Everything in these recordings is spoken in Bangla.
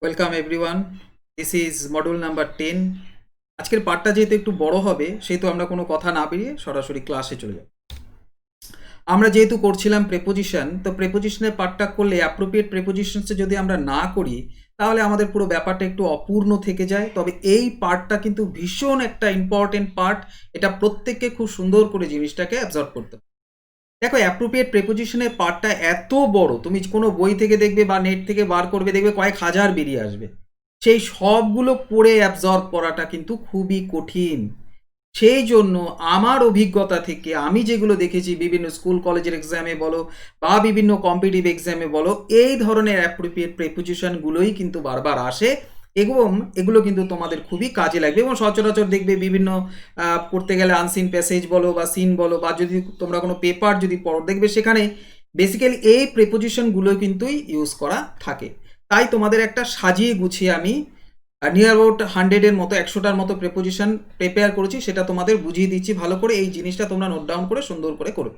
Welcome everyone, this is module number 10। আজকের পার্টটা যেহেতু একটু বড় হবে সেহেতু আমরা কোনো কথা না বেরিয়ে সরাসরি ক্লাসে চলে যাব। আমরা যেহেতু করছিলাম প্রেপোজিশন, তো প্রেপোজিশনের পার্টটা করলে অ্যাপ্রোপ্রিয়েট প্রেপোজিশনসে যদি আমরা না করি তাহলে আমাদের পুরো ব্যাপারটা একটু অপূর্ণ থেকে যায়। তবে এই পার্টটা কিন্তু ভীষণ একটা ইম্পর্টেন্ট পার্ট, এটা প্রত্যেককে খুব সুন্দর করে জিনিসটাকে অ্যাবজর্ব করতে হবে। দেখো, অ্যাপ্রোপ্রিয়েট প্রেপোজিশনের পার্টটা এত বড়, তুমি কোনো বই থেকে দেখবে বা নেট থেকে বার করবে, দেখবে কয়েক হাজার বেরিয়ে আসবে। সেই সবগুলো পড়ে অ্যাবজর্ব করাটা কিন্তু খুবই কঠিন। সেই জন্য আমার অভিজ্ঞতা থেকে আমি যেগুলো দেখেছি বিভিন্ন স্কুল কলেজের এক্সামে বলো বা বিভিন্ন কম্পিটিটিভ এক্সামে বলো, এই ধরনের অ্যাপ্রোপ্রিয়েট প্রেপোজিশনগুলোই কিন্তু বারবার আসে এবং এগুলো কিন্তু তোমাদের খুবই কাজে লাগবে। এবং সচরাচর দেখবে বিভিন্ন পড়তে গেলে আনসিন প্যাসেজ বলো বা সিন বলো বা যদি তোমরা কোনো পেপার যদি পড়ো, দেখবে সেখানে বেসিক্যালি এই প্রেপোজিশনগুলো কিন্তু ইউজ করা থাকে। তাই তোমাদের একটা সাজিয়ে গুছিয়ে আমি নিয়ার অ্যাবাউট 100-এর মতো 100টার মতো প্রেপোজিশন প্রিপেয়ার করেছি, সেটা তোমাদের বুঝিয়ে দিচ্ছি ভালো করে। এই জিনিসটা তোমরা নোট ডাউন করে সুন্দর করে করবে।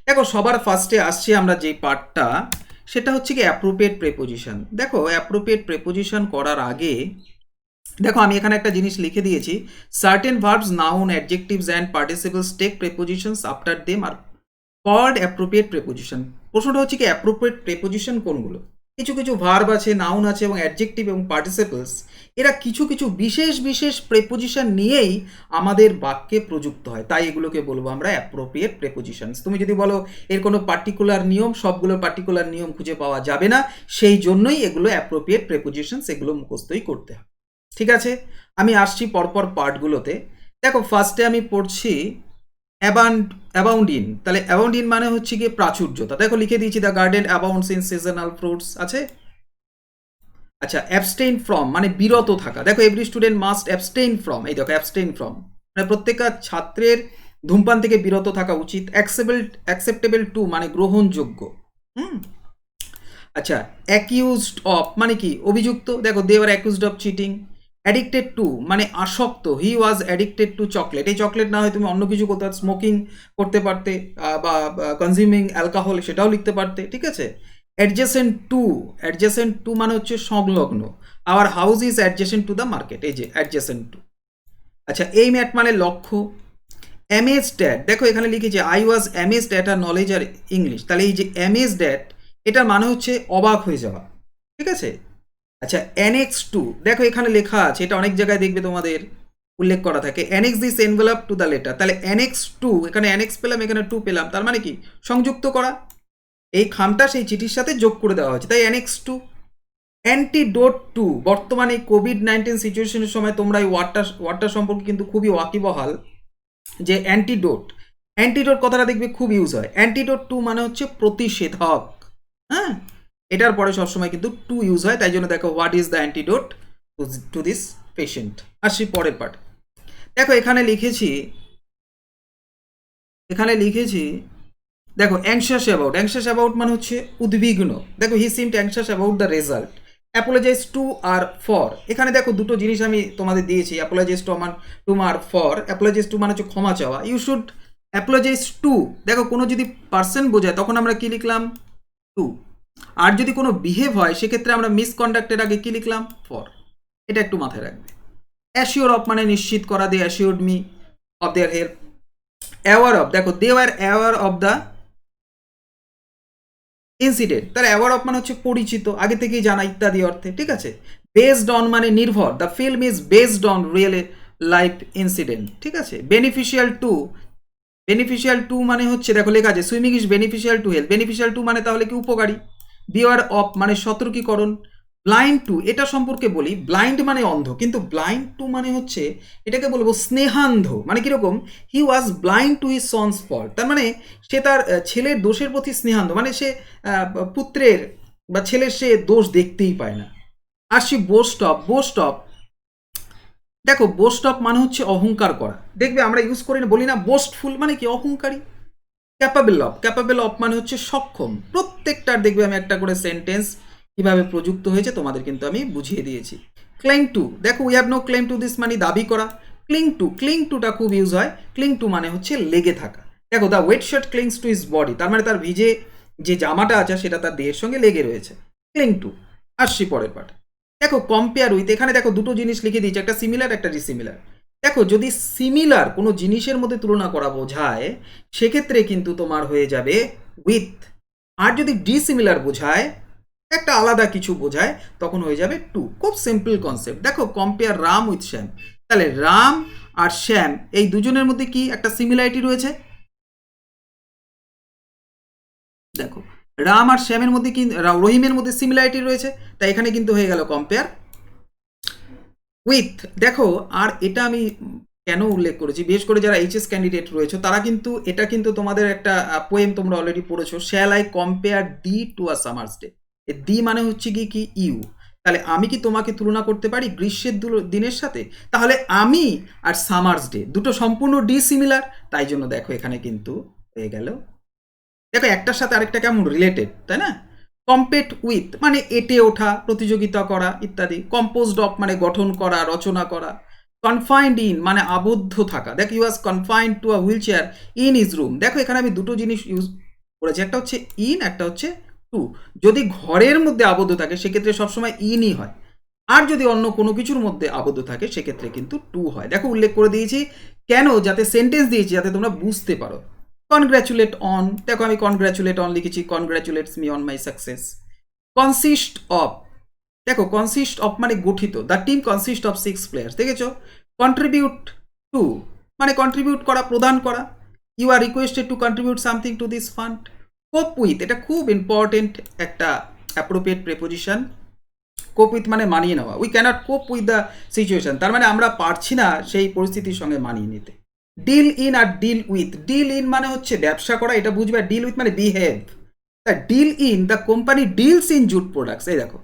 দেখো, সবার ফার্স্টে আসছি আমরা যে পার্টটা, সেটা হচ্ছে কি অ্যাপ্রোপ্রিয়েট প্রেপোজিশন। দেখো, অ্যাপ্রোপ্রিয়েট প্রেপোজিশন করার আগে দেখো আমি এখানে একটা জিনিস লিখে দিয়েছি, certain verbs, noun, adjectives and participles take prepositions after them are called appropriate preposition. প্রশ্নটা হচ্ছে কি অ্যাপ্রোপ্রিয়েট প্রেপোজিশন কোনগুলো? কিছু কিছু ভার্ব আছে, নাউন আছে এবং অ্যাডজেক্টিভ এবং পার্টিসিপলস, এরা কিছু কিছু বিশেষ বিশেষ প্রেপোজিশন নিয়েই আমাদের বাক্যে প্রযুক্ত হয়, তাই এগুলোকে বলবো আমরা অ্যাপ্রোপ্রিয়েট প্রেপোজিশনস। তুমি যদি বলো এর কোনো পার্টিকুলার নিয়ম, সবগুলো পার্টিকুলার নিয়ম খুঁজে পাওয়া যাবে না, সেই জন্যই এগুলো অ্যাপ্রোপ্রিয়েট প্রেপোজিশনস, এগুলো মুখস্থই করতে হয়। ঠিক আছে, আমি আসছি পরপর পার্টগুলোতে। দেখো, ফার্স্টে আমি পড়ছি অ্যাবাউন্ড ইন। তাহলে অ্যাবাউন্ড ইন মানে হচ্ছে গিয়ে প্রাচুর্যতা। দেখো লিখে দিয়েছি, the garden abounds in seasonal fruits আছে। আচ্ছা, অ্যাবস্টেইন ফ্রম মানে বিরত থাকা। দেখো, every student must abstain from, এই দেখো অ্যাবস্টেইন ফ্রম মানে প্রত্যেকটা ছাত্রের ধূমপান থেকে বিরত থাকা উচিত। অ্যাকসেপ্টেবল টু মানে গ্রহণযোগ্য। হুম। আচ্ছা, অ্যাকিউজড অফ মানে কি অভিযুক্ত। দেখো, they are accused of cheating. Addicted to মানে আসক্ত, he was addicted to chocolate. এই চকলেট না হয় তুমি অন্য কিছু করতে পারতে, স্মোকিং করতে পারতে বা কনজিউমিং অ্যালকোহল সেটাও লিখতে পারতে। ঠিক আছে। অ্যাডজেসেন্ট টু মানে হচ্ছে সংলগ্ন। Our house is adjacent to the market, এই যে অ্যাডজেসেন্ট টু। আচ্ছা, এইম অ্যাট মানে লক্ষ্য। অ্যামেজড অ্যাট, দেখো এখানে লিখেছে I was amazed at our knowledge our English. তাহলে এই যে অ্যামেজড অ্যাট, এটার মানে হচ্ছে অবাক হয়ে যাওয়া। ঠিক আছে। আচ্ছা, অ্যানেক্স টু, দেখো এখানে লেখা আছে, এটা অনেক জায়গায় দেখবে তোমাদের উল্লেখ করা থাকে, annexe this envelope to the letter. তাহলে অ্যানেক্স টু, এখানে অ্যানেক্স পেলাম, এখানে টু পেলাম, তার মানে কি সংযুক্ত করা। এই খামটা সেই চিঠির সাথে যোগ করে দেওয়া হয়েছে, তাই অ্যানেক্স টু। অ্যান্টিডোট টু, বর্তমানে কোভিড-19 সিচুয়েশনের সময় তোমরা এই ওয়ার্ডটা সম্পর্কে কিন্তু খুবই ওয়াকিবহাল, যে অ্যান্টিডোট। অ্যান্টিডোট কথাটা দেখবে খুব ইউজ হয়। অ্যান্টিডোট টু মানে হচ্ছে প্রতিষেধক। হ্যাঁ, এটার পরে সবসময় কিন্তু টু ইউজ হয়, তাই জন্য দেখো what is the antidote to this patient. আসি পরের পার্ট। দেখো এখানে লিখেছি দেখো অ্যাংশাস অ্যাবাউট মানে হচ্ছে উদ্বিগ্ন। দেখো, he seemed anxious about the result. Apologise to or for, এখানে দেখো দুটো জিনিস আমি তোমাদের দিয়েছি, apologise to or for. Apologise to মানে হচ্ছে ক্ষমা চাওয়া, ইউ শুড অ্যাপোলোজাইজ টু। দেখো, কোনো যদি পার্সন বোঝায় তখন আমরা কি লিখলাম? টু। আর যদি কোনো বিহেভ হয় সেক্ষেত্রে আমরা মিসকন্ডাক্টের আগে কি লিখলাম? ফর। এটা একটু মাথায় রাখবে। অ্যাসিওর অফ মানে নিশ্চিত করা, they assured me of their help. Aware of, দেখো they were aware of the incident. তার অ্যাওয়ার অফ মানে হচ্ছে পরিচিত, আগে থেকেই জানা ইত্যাদি অর্থে। ঠিক আছে। বেসড অন মানে নির্ভর, the film is based on real life incident. ঠিক আছে। বেনিফিশিয়াল টু মানে হচ্ছে, দেখো লেখা আছে swimming is beneficial to health. Beneficial to মানে তাহলে কি উপকারী। বিওয়ার অফ মানে সতর্কীকরণ। ব্লাইন্ড টু, এটা সম্পর্কে বলি, ব্লাইন্ড মানে অন্ধ, কিন্তু ব্লাইন্ড টু মানে হচ্ছে এটাকে বলবো স্নেহান্ধ। মানে কিরকম? He was blind to his son's fault, তার মানে সে তার ছেলের দোষের প্রতি স্নেহান্ধ, মানে সে পুত্রের বা ছেলের সে দোষ দেখতেই পায় না। আসছি বোস্ট অফ। দেখো, বোস্ট অফ মানে হচ্ছে অহংকার করা। দেখবে আমরা ইউজ করি না, বলি না বোস্টফুল মানে কি অহংকারী। ক্যাপাবেল অফ মানে হচ্ছে সক্ষম। প্রত্যেকটার দেখবে আমি একটা করে সেন্টেন্স কিভাবে প্রযুক্ত হয়েছে তোমাদের কিন্তু আমি বুঝিয়ে দিয়েছি। ক্লেম টু, দেখো we have no claim to this মানে দাবি করা। ক্লিং টুটা খুব ইউজ হয়। ক্লিং টু মানে হচ্ছে লেগে থাকা। দেখো, the wet shirt clings to his body, তার মানে তার ভিজে যে জামাটা আছে সেটা তার দেহের সঙ্গে লেগে রয়েছে। ক্লিং টু। আসছি পরের পার্ট। দেখো কম্পেয়ার উইথ, এখানে দেখো দুটো জিনিস লিখে দিয়েছে, একটা সিমিলার একটা ডিসিমিলার। দেখো যদি সিমিলার কোনো জিনিসের মধ্যে তুলনা করা বোঝায় সেক্ষেত্রে কিন্তু তোমার হয়ে যাবে উইথ, আর যদি ডিসিমিলার বোঝায় একটা আলাদা কিছু বোঝায় তখন হয়ে যাবে টু। খুব সিম্পল কনসেপ্ট। দেখো কম্পেয়ার রাম উইথ শ্যাম, তাহলে রাম আর শ্যাম এই দুজনের মধ্যে কি একটা সিমিলারিটি রয়েছে, দেখো রাম আর শ্যামের মধ্যে কি রহিমের মধ্যে সিমিলারিটি রয়েছে, তাই এখানে কিন্তু হয়ে গেল কম্পেয়ার উইথ। দেখো আর এটা আমি কেন উল্লেখ করেছি, বিশেষ করে যারা এইচএস ক্যান্ডিডেট রয়েছে তারা কিন্তু এটা কিন্তু তোমাদের একটা পোয়েম তোমরা অলরেডি পড়েছো, shall I compare thee to a summer's day. Thee মানে হচ্ছে কি ইউ, তাহলে আমি কি তোমাকে তুলনা করতে পারি গ্রীষ্মের দিনের সাথে? তাহলে আমি আর সামার্স ডে দুটো সম্পূর্ণ ডিসিমিলার, তাই জন্য দেখো এখানে কিন্তু হয়ে গেল। দেখো একটার সাথে আরেকটা কেমন রিলেটেড, তাই না? কম্পেট উইথ মানে এটে ওঠা, প্রতিযোগিতা করা ইত্যাদি। কম্পোজড অফ মানে গঠন করা, রচনা করা। কনফাইন্ড ইন মানে আবদ্ধ থাকা, দেখ you was confined to a wheelchair in his room. দেখো এখানে আমি দুটো জিনিস ইউজ করেছি, একটা হচ্ছে ইন, একটা হচ্ছে টু। যদি ঘরের মধ্যে আবদ্ধ থাকে সেক্ষেত্রে সবসময় ইনই হয়, আর যদি অন্য কোনো কিছুর মধ্যে আবদ্ধ থাকে সেক্ষেত্রে কিন্তু টু হয়। দেখো উল্লেখ করে দিয়েছি কেন, যাতে সেন্টেন্স দিয়েছি যাতে তোমরা বুঝতে পারো। কনগ্র্যাচুলেট অন, দেখো আমি কনগ্র্যাচুলেট অন লিখেছি, congratulates me on my success. Consist of, দেখো কনসিস্ট অফ মানে গঠিত, the team consist of 6 players, দেখেছো? কন্ট্রিবিউট টু মানে কন্ট্রিবিউট করা, প্রদান করা। You are requested to contribute something to this fund. Cope with, এটা খুব ইম্পর্টেন্ট একটা অ্যাপ্রোপ্রিয়েট প্রেপোজিশন। কোপ উইথ মানে মানিয়ে নেওয়া, we cannot cope with the situation, তার মানে আমরা পারছি না সেই পরিস্থিতির সঙ্গে মানিয়ে নিতে। ডিল ইন আর ডিল উইথ, ডিল ইন মানে হচ্ছে ব্যবসা করা, এটা বুঝবে, ডিল উইথ মানে behave. Deal in, the company deals in jute products, এই দেখো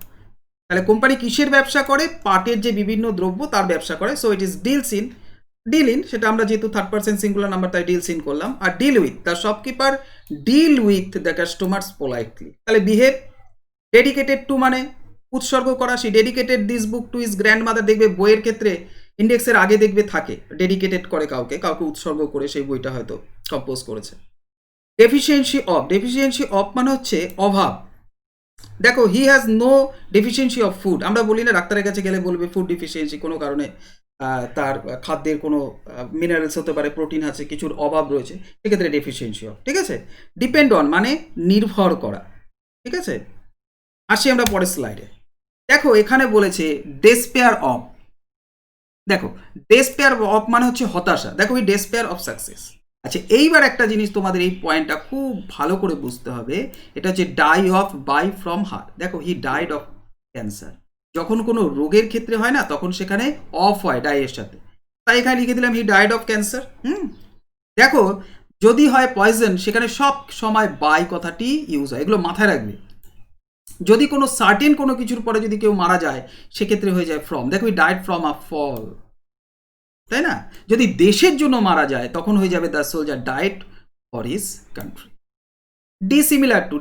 তাহলে কোম্পানি কিসের ব্যবসা করে, পাটের যে বিভিন্ন দ্রব্য তার ব্যবসা করে, so it is deals in. Deal in সেটা আমরা যেহেতু থার্ড পার্সন সিঙ্গুলার নাম্বার তাই ডিলস ইন করলাম। আর deal with, the shopkeeper deal with the customers politely, তাহলে বিহেভ। ডেডিকেটেড টু মানে উৎসর্গ করা, সে dedicated this book to his grandmother, দেখবে বইয়ের ক্ষেত্রে ইন্ডেক্সের আগে দেখবে থাকে ডেডিকেটেড করে কাউকে, কাউকে উৎসর্গ করে সেই বইটা হয়তো কম্পোজ করেছে। ডেফিসিয়েন্সি অফ, ডেফিসিয়েন্সি অফ মানে হচ্ছে অভাব। দেখো he has no deficiency of food, আমরা বলি না ডাক্তারের কাছে গেলে বলবে ফুড ডেফিসিয়েন্সি, কোনো কারণে তার খাদ্যের কোনো মিনারেলস হতে পারে, প্রোটিন আছে, কিছুর অভাব রয়েছে, সেক্ষেত্রে ডেফিসিয়েন্সি অফ, ঠিক আছে? ডিপেন্ড অন মানে নির্ভর করা, ঠিক আছে? আসি আমরা পরের স্লাইডে। দেখো এখানে বলেছে ডেসপেয়ার অফ, দেখো ডেসপেয়ার অফ মানে হচ্ছে হতাশা, দেখো এই ডেসপেয়ার অফ সাকসেস। আচ্ছা এইবার একটা জিনিস তোমাদের এই পয়েন্টটা খুব ভালো করে বুঝতে হবে, এটা হচ্ছে ডাই অফ বাই ফ্রম হার। দেখো হি ডাইড অফ ক্যান্সার, যখন কোনো রোগের ক্ষেত্রে হয় না তখন সেখানে অফ হয় ডাই এর সাথে, তাই এখানে লিখে দিলাম হি ডাইড অফ ক্যান্সার। দেখো যদি হয় পয়জন সেখানে সব সময় বাই কথাটি ইউজ হয়, এগুলো মাথায় রাখবে। যদি কোনো সার্টেন কোনো কিছুর পরে যদি কেউ মারা যায় সেক্ষেত্রে হয়ে যায় ফ্রম, দেখো ডাইড ফ্রম আ ফল, তাই না? যদি দেশের জন্য মারা যায় তখন হয়ে যাবে the soldier died for his country. Dissimilar to,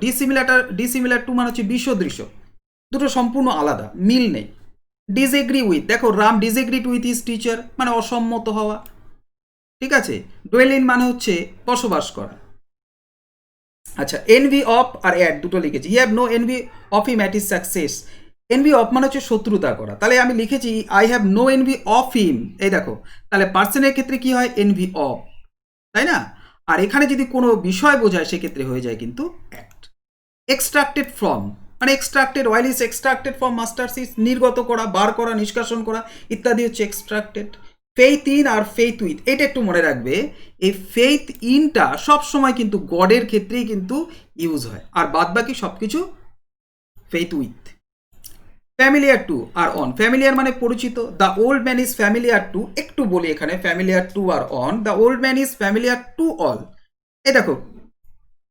dissimilar to মানে হচ্ছে বিসদৃশ, দুটো সম্পূর্ণ আলাদা, মিল নেই। ডিসএগ্রি উইথ, দেখো Ram disregard with his teacher মানে অসম্মত হওয়া, ঠিক আছে? ডোয়েল ইন মানে হচ্ছে বসবাস করা। আচ্ছা এনভি অফ আর অ্যাড দুটো লিখেছি, he have no envy of him at his success. Envy of মানে হচ্ছে শত্রুতা করা, তাহলে আমি লিখেছি I have no envy of him, এই দেখো তাহলে পার্সনের ক্ষেত্রে কি হয় এনভি অফ, তাই না? আর এখানে যদি কোনো বিষয় বোঝায় সেক্ষেত্রে হয়ে যায় কিন্তু অ্যাক্ট। এক্সট্রাক্টেড ফ্রম মানে extracted, oil is extracted from mustard সিজ, নির্গত করা, বার করা, নিষ্কাশন করা ইত্যাদি হচ্ছে এক্সট্রাক্টেড। ফেইথ ইন আর ফেইথ উইথ, এটা একটু মনে রাখবে, এই ফেইথ ইনটা সবসময় কিন্তু গডের ক্ষেত্রেই কিন্তু ইউজ হয়, আর বাদ বাকি সব কিছু ফেইথ উইথ। ফ্যামিলিয়ার টু আর অন, ফ্যামিলিয়ার মানে পরিচিত, the old man is familiar to, একটু বলি এখানে ফ্যামিলিয়ার টু আর on, the old man is familiar to all. এই দেখো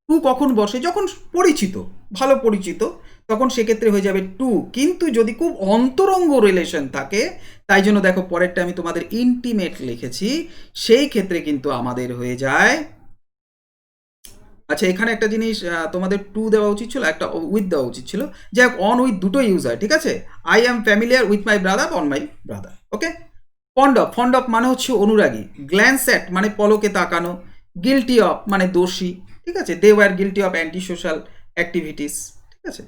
টু কখন বসে, যখন পরিচিত, ভালো পরিচিত, তখন সেক্ষেত্রে হয়ে যাবে টু, কিন্তু যদি খুব অন্তরঙ্গ রিলেশন থাকে, তাই জন্য দেখো পরেরটা আমি তোমাদের ইন্টিমেট লিখেছি, সেই ক্ষেত্রে কিন্তু আমাদের হয়ে যায়। আচ্ছা এখানে একটা জিনিস তোমাদের টু দেওয়া উচিত ছিল, একটা উইথ দেওয়া উচিত ছিল, যাই হোক অন উইথ দুটো ইউজ হয়, ঠিক আছে? I am familiar with my brother on my brother, okay? Fond of মানে হচ্ছে অনুরাগী, গ্ল্যান্স অ্যাট মানে পলকে তাকানো, গিলটি অফ মানে দোষী, ঠিক আছে? They were guilty of anti social activities, ঠিক আছে?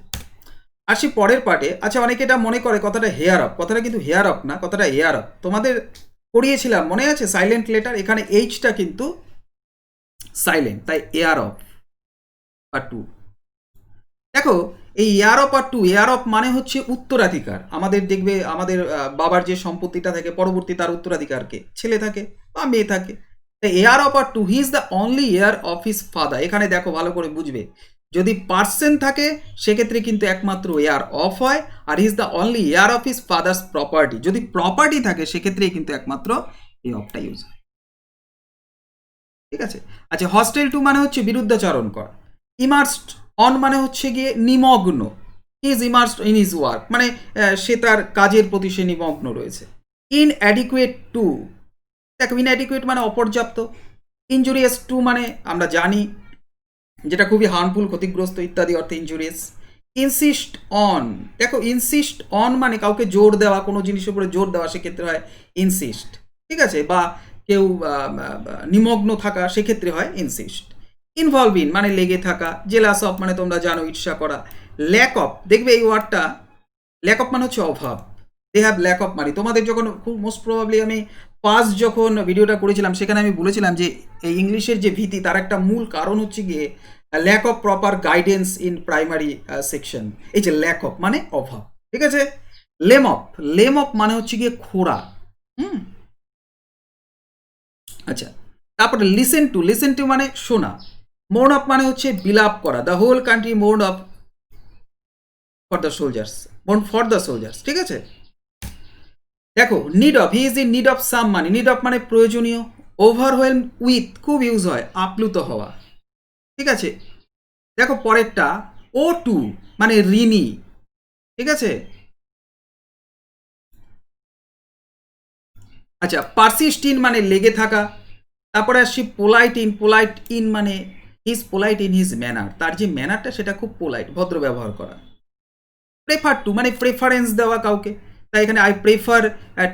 আসি পরের পার্টে। আচ্ছা, অনেকে এটা মনে করে কথাটা হেয়ার অফ, কথাটা কিন্তু হেয়ার অফ না, কথাটা এয়ার অফ। তোমাদের পড়িয়েছিলাম মনে আছে সাইলেন্ট লেটার, এখানে এইচটা কিন্তু সাইলেন্ট, তাই এয়ার অফ আর টু। দেখো এই এয়ার অফ আর টু, এয়ার অফ মানে হচ্ছে উত্তরাধিকার। আমাদের দেখবে আমাদের বাবার যে সম্পত্তিটা থাকে পরবর্তী তার উত্তরাধিকারকে ছেলে থাকে বা মেয়ে থাকে। এয়ার অফ আর to, he is the only heir of his father. এখানে দেখো ভালো করে বুঝবে, যদি পার্সন থাকে সেক্ষেত্রে কিন্তু একমাত্র এয়ার অফ হয়, আর he is the only heir of his father's property. যদি প্রপার্টি থাকে সেক্ষেত্রে কিন্তু একমাত্র এই অফটা ইউজ হয়। ঠিক আছে। আচ্ছা, হস্টেল টু মানে হচ্ছে বিরুদ্ধাচরণ করা। ইমার্সড অন মানে হচ্ছে গিয়ে নিমগ্ন, is immersed in his work, মানে সে তার কাজের প্রতি সে নিমগ্ন রয়েছে। ইনঅ্যাডিকুয়েট টু, দেখো ইনঅ্যাডিকুয়েট মানে অপর্যাপ্ত। ইনজুরিয়াস টু মানে আমরা জানি যেটা খুবই হার্মফুল, ক্ষতিগ্রস্ত ইত্যাদি অর্থে ইনজুরিয়াস। ইনসিস্ট অন, দেখো ইনসিস্ট অন মানে কাউকে জোর দেওয়া, কোনো জিনিসের উপরে জোর দেওয়া, সেক্ষেত্রে হয় ইনসিস্ট। ঠিক আছে, বা কেউ নিমগ্ন থাকা সেক্ষেত্রে হয় ইনসিস্ট। ইনভলভ ইন মানে লেগে থাকা। জেলাস অফ মানে তোমরা জানো ঈর্ষা করা। ল্যাক অফ, দেখবে এই ওয়ার্ডটা ল্যাক অফ মানে হচ্ছে অভাব। They have lack of money. তোমাদের যখন খুব মোস্ট প্রবাবলি আমি ফার্স্ট যখন ভিডিওটা করেছিলাম সেখানে আমি বলেছিলাম যে এই ইংলিশের যে ভীতি তার একটা মূল কারণ হচ্ছে গিয়ে lack of proper guidance in primary section. এই যে ল্যাক অফ মানে অভাব। ঠিক আছে। লেম অফ, লেম অফ মানে হচ্ছে গিয়ে খোড়া। হুম। আচ্ছা, তারপরে লিসেন টু, লিসেন টু মানে শোনা। মোর্ন অফ মানে হচ্ছে বিলাপ করা। The whole country mourn of for the soldiers, mourn for the soldiers. ঠিক আছে। দেখো need of, he is in need of some money. Need of মানে প্রয়োজনীয়। ওভারওয়েলম উইথ খুব ইউজ হয়, আপ্লুত হওয়া। ঠিক আছে। দেখো পরেরটা ও টু মানে ঋণী। ঠিক আছে। আচ্ছা, পারসিস্ট ইন মানে লেগে থাকা। তারপরে আসছি পোলাইট ইন, পোলাইট ইন মানে his polite in his manner, তার যে ম্যানারটা সেটা খুব পোলাইট, ভদ্র ব্যবহার করা। প্রেফার টু মানে প্রেফারেন্স দেওয়া কাউকে, তাই এখানে I prefer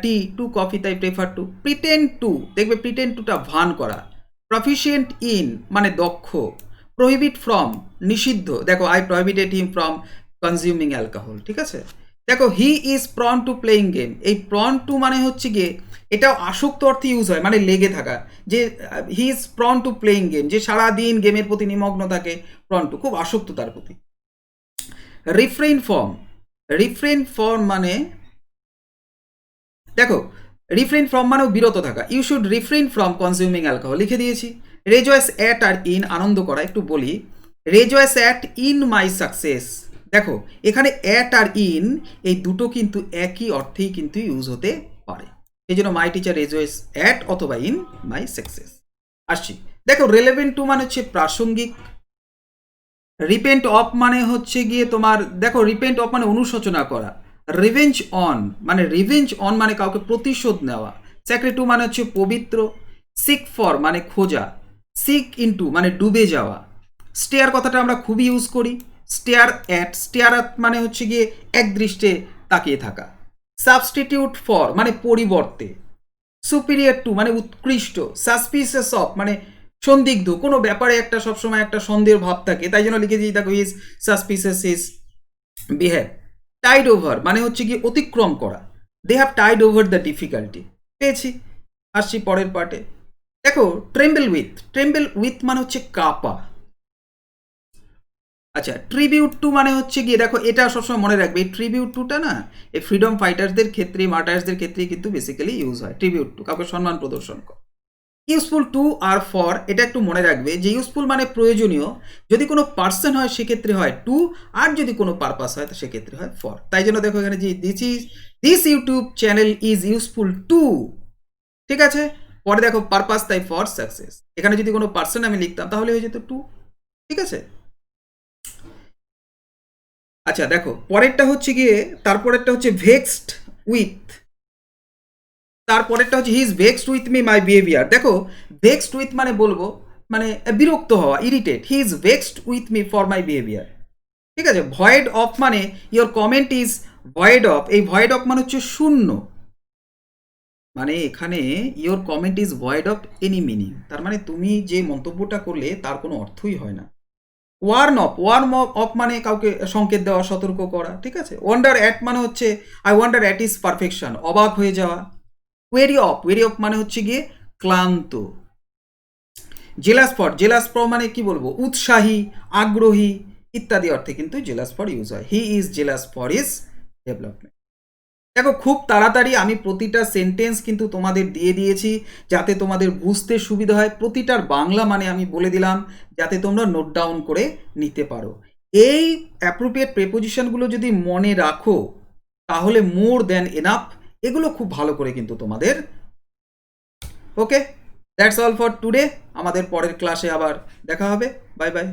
T to coffee, তাই প্রেফার টু। প্রিটেন্ড টু, দেখবে প্রিটেন্ড টুটা ভান করা। প্রফিশিয়েন্ট ইন মানে দক্ষ। প্রহিবিট ফ্রম নিষিদ্ধ, দেখো I prohibited him from consuming alcohol. ঠিক আছে। দেখো he is prawn two playing game, এই প্রন টু মানে হচ্ছে গিয়ে এটাও আসক্ত অর্থে ইউজ হয়, মানে লেগে থাকা। যে he is prawn two playing game, যে সারাদিন গেমের প্রতি নিমগ্ন থাকে, প্রন টু খুব আসক্ত তার প্রতি। রিফ্রেইন ফর্ম, রিফ্রেইন ফর্ম মানে দেখো রিফ্রেইন ফ্রম মানেও বিরত থাকা। You should refrain from consuming alcohol লিখে দিয়েছি। রেজয়েস অ্যাট আর ইন আনন্দ করা, একটু বলি রেজয়েস অ্যাট ইন মাই সাকসেস। দেখো এখানে অ্যাট আর ইন এই দুটো কিন্তু একই অর্থেই কিন্তু ইউজ হতে পারে, এই জন্য মাই টিচার রেজয়েস অ্যাট অথবা ইন মাই সাকসেস। আসছি, দেখো রেলেভেন্ট টু মানে হচ্ছে প্রাসঙ্গিক। রিপেন্ট অফ মানে হচ্ছে গিয়ে তোমার, দেখো রিপেন্ট অফ মানে অনুশোচনা করা। রিভেঞ্জ অন মানে রিভেঞ্জ অন মানে কাউকে প্রতিশোধ নেওয়া। স্যাক্রেড টু মানে হচ্ছে পবিত্র। সিক ফর মানে খোঁজা। সিক ইনটু মানে ডুবে যাওয়া। স্টেয়ার কথাটা আমরা খুবই ইউজ করি। স্টেয়ার অ্যাট, স্টেয়ার অ্যাট মানে হচ্ছে গিয়ে একদৃষ্টে তাকিয়ে থাকা। সাবস্টিটিউট ফর মানে পরিবর্তে। সুপিরিয়র টু মানে উৎকৃষ্ট। সাসপিসিয়াস অফ মানে সন্দিগ্ধ, কোনো ব্যাপারে একটা সবসময় একটা সন্দেহের ভাব থাকে, তাই জন্য লিখে দিই দেখো is suspicious is behave. Tide over মানে হচ্ছে কি অতিক্রম করা। They have tide over the difficulty, পেয়েছি। আসছি পরের পার্টে। দেখো ট্রেম্বল উইথ, ট্রেম্বল উইথ মানে হচ্ছে কাপা। আচ্ছা, ট্রিবিউট টু মানে হচ্ছে গিয়ে, দেখো এটা সবসময় মনে রাখবে, এই ট্রিবিউট টুটা না এই ফ্রিডম ফাইটার্সদের ক্ষেত্রে, মার্টার্সদের ক্ষেত্রে কিন্তু বেসিক্যালি ইউজ হয়। ট্রিবিউট টু কাউকে সম্মান প্রদর্শন কর। ইউজফুল টু আর ফর, এটা একটু মনে রাখবে যে ইউজফুল মানে প্রয়োজনীয়, যদি কোনো পার্সন হয় সেক্ষেত্রে হয় টু, আর যদি কোনো পারপাস হয় তো সেক্ষেত্রে হয় ফর। তাই জন্য দেখো এখানে যে this YouTube channel is useful to. ঠিক আছে। পরে দেখো পারপাস, তাই ফর সাকসেস। এখানে যদি কোনো পার্সন আমি লিখতাম তাহলে হয়ে যেত টু। ঠিক আছে। আচ্ছা দেখো পরেরটা হচ্ছে গিয়ে, তারপরেরটা হচ্ছে ভেক্সড উইথ, তারপরেরটা হচ্ছে he is vexed with me my behaviour. দেখো ভেক্সড উইথ মানে বলবো মানে বিরক্ত হওয়া, irritate. He is vexed with me for my behaviour. ঠিক আছে। ভয়েড অফ মানে your comment is void of, এই ভয়েড অফ মানে হচ্ছে শূন্য, মানে এখানে your comment is void of any meaning, তার মানে তুমি যে মন্তব্যটা করলে তার কোনো অর্থই হয় না। ওয়ার্ম অফ মানে কাউকে সংকেত দেওয়া, সতর্ক করা, ঠিক আছে। ওয়ান্ডার অ্যাট মানে হচ্ছে I wonder at is perfection, অবাক হয়ে যাওয়া। ওয়েরি অফ মানে হচ্ছে গিয়ে ক্লান্ত। জেলাস ফর মানে কি বলবো, উৎসাহী, আগ্রহী ইত্যাদি অর্থে কিন্তু জেলাস ফর ইউজ হয়। He is jealous for his development. দেখো খুব তাড়াতাড়ি আমি প্রতিটা সেন্টেন্স কিন্তু তোমাদের দিয়ে দিয়েছি যাতে তোমাদের বুঝতে সুবিধা হয়। প্রতিটার বাংলা মানে আমি বলে দিলাম যাতে তোমরা নোট ডাউন করে নিতে পারো। এই অ্যাপ্রোপ্রিয়েট প্রেপোজিশনগুলো যদি মনে রাখো তাহলে মোর দ্যান এনাফ, এগুলো খুব ভালো করে কিন্তু তোমাদের। ওকে, দ্যাটস অল ফর টুডে। আমাদের পরের ক্লাসে আবার দেখা হবে। Bye bye.